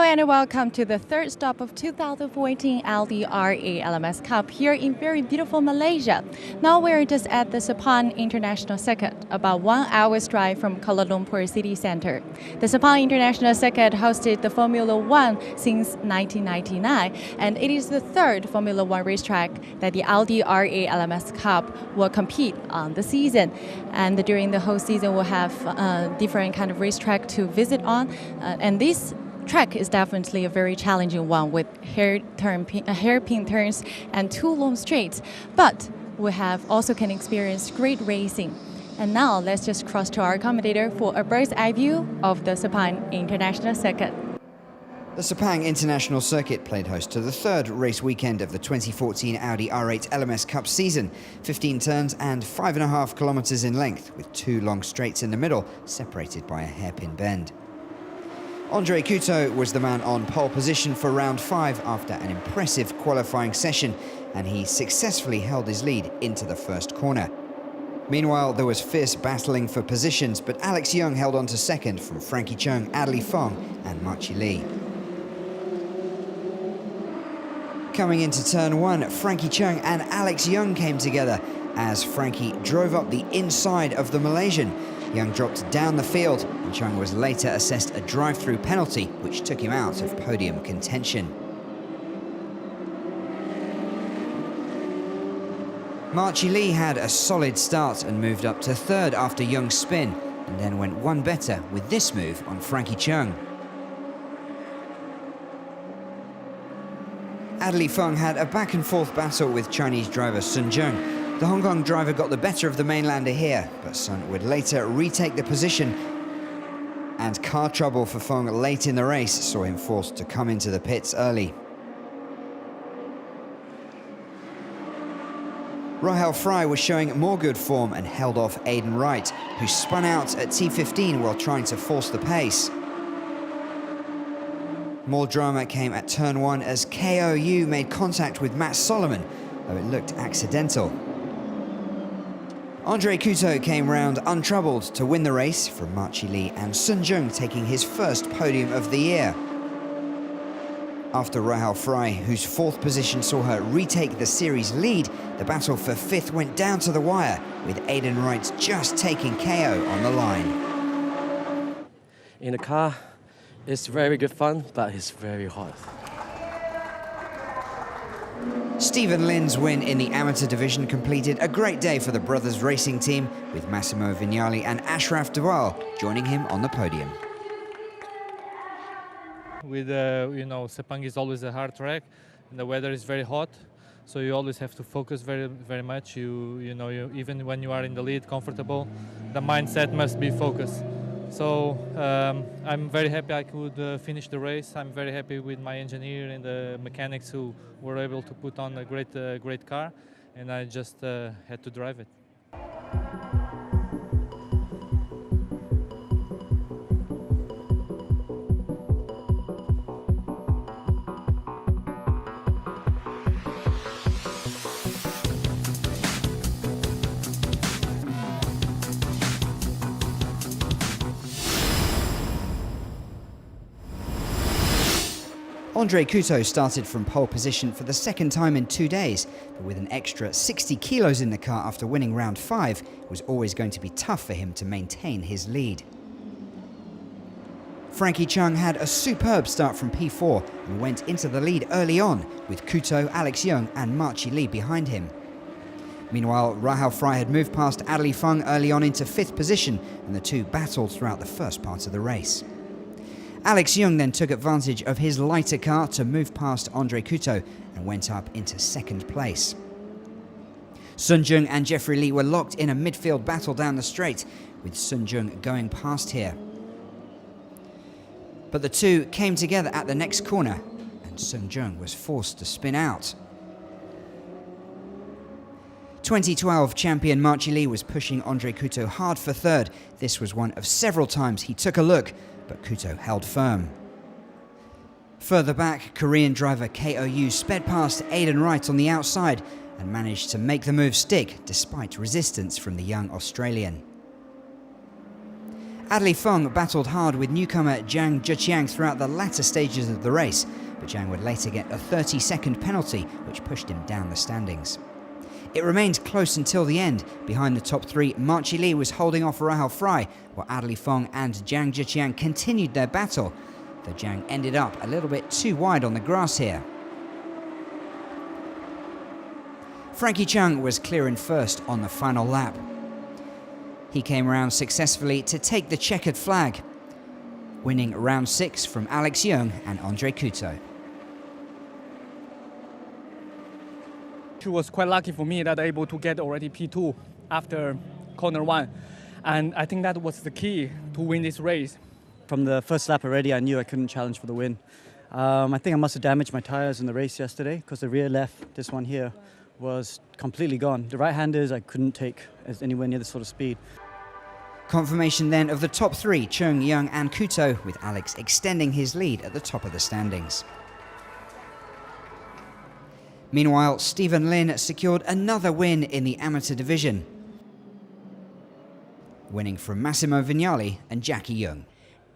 and welcome to the third stop of 2014 Audi R8 LMS Cup here in very beautiful Malaysia. Now we're just at the Sepang International Circuit, about 1 hour's drive from Kuala Lumpur city center. The Sepang International Circuit hosted the Formula One since 1999, and it is the third Formula One racetrack that the Audi R8 LMS Cup will compete on the season. And during the whole season, we'll have different kind of racetrack to visit on, and this track is definitely a very challenging one with hairpin turns and 2 long straights, but we have also can experience great racing. And now let's just cross to our accommodator for a bird's eye view of the Sepang International Circuit. The Sepang International Circuit played host to the third race weekend of the 2014 Audi R8 LMS Cup season. 15 turns and 5.5 kilometers in length, with 2 long straights in the middle, separated by a hairpin bend. Andre Couto was the man on pole position for round 5 after an impressive qualifying session, and he successfully held his lead into the first corner. Meanwhile, there was fierce battling for positions, but Alex Young held on to second from Frankie Chung, Adley Fong and Marchi Lee. Coming into turn 1, Frankie Chung and Alex Young came together as Frankie drove up the inside of the Malaysian. Young dropped down the field, and Chung was later assessed a drive-through penalty, which took him out of podium contention. Marchi Lee had a solid start and moved up to third after Young's spin, and then went one better with this move on Frankie Chung. Adley Fong had a back-and-forth battle with Chinese driver Sun Jung. The Hong Kong driver got the better of the mainlander here, but Sun would later retake the position, and car trouble for Fong late in the race saw him forced to come into the pits early. Rahel Fry was showing more good form and held off Aidan Wright, who spun out at T15 while trying to force the pace. More drama came at turn 1 as KOU made contact with Matt Solomon, though it looked accidental. Andre Couto came round untroubled to win the race from Marchi Lee, and Sun Jung taking his first podium of the year. After Rahel Fry, whose 4th position saw her retake the series lead, the battle for 5th went down to the wire, with Aidan Wright just taking KO on the line. In the car, it's very good fun, but it's very hot. Stephen Lin's win in the amateur division completed a great day for the brothers racing team, with Massimo Vignali and Ashraf Dawal joining him on the podium. With Sepang is always a hard track, and the weather is very hot, so you always have to focus very much. Even when you are in the lead, comfortable, the mindset must be focused. So I'm very happy I could finish the race. I'm very happy with my engineer and the mechanics who were able to put on a great car, and I just had to drive it. Andre Couto started from pole position for the second time in 2 days, but with an extra 60 kilos in the car after winning round 5, it was always going to be tough for him to maintain his lead. Frankie Chung had a superb start from P4 and went into the lead early on, with Couto, Alex Young and Marchi Lee behind him. Meanwhile, Rahel Fry had moved past Adley Fong early on into 5th position, and the two battled throughout the first part of the race. Alex Young then took advantage of his lighter car to move past Andre Couto and went up into 2nd place. Sun Jung and Jeffrey Lee were locked in a midfield battle down the straight, with Sun Jung going past here. But the two came together at the next corner, and Sun Jung was forced to spin out. 2012 champion Marchi Lee was pushing Andre Couto hard for 3rd. This was one of several times he took a look, but Couto held firm. Further back, Korean driver KOU sped past Aidan Wright on the outside and managed to make the move stick despite resistance from the young Australian. Adli Feng battled hard with newcomer Zhang Zhiqiang throughout the latter stages of the race, but Zhang would later get a 30-second penalty, which pushed him down the standings. It remained close until the end. Behind the top three, Marchi Li was holding off Rahul Fry, while Adli Feng and Zhang Zhiqiang continued their battle, though Zhang ended up a little bit too wide on the grass here. Frankie Chung was clear in first on the final lap. He came around successfully to take the checkered flag, winning round 6 from Alex Young and Andre Couto. It was quite lucky for me that I able to get already P2 after corner 1. And I think that was the key to win this race. From the first lap already, I knew I couldn't challenge for the win. I think I must have damaged my tyres in the race yesterday because the rear left, this one here, was completely gone. The right-handers I couldn't take as anywhere near this sort of speed. Confirmation then of the top three, Chung, Young and Couto, with Alex extending his lead at the top of the standings. Meanwhile, Stephen Lin secured another win in the amateur division, winning from Massimo Vignali and Jackie Young.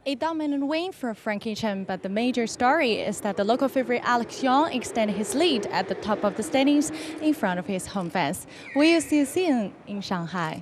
A dominant win for Frankie Chen, but the major story is that the local favorite Alex Young extended his lead at the top of the standings in front of his home fans. We'll see you soon in Shanghai.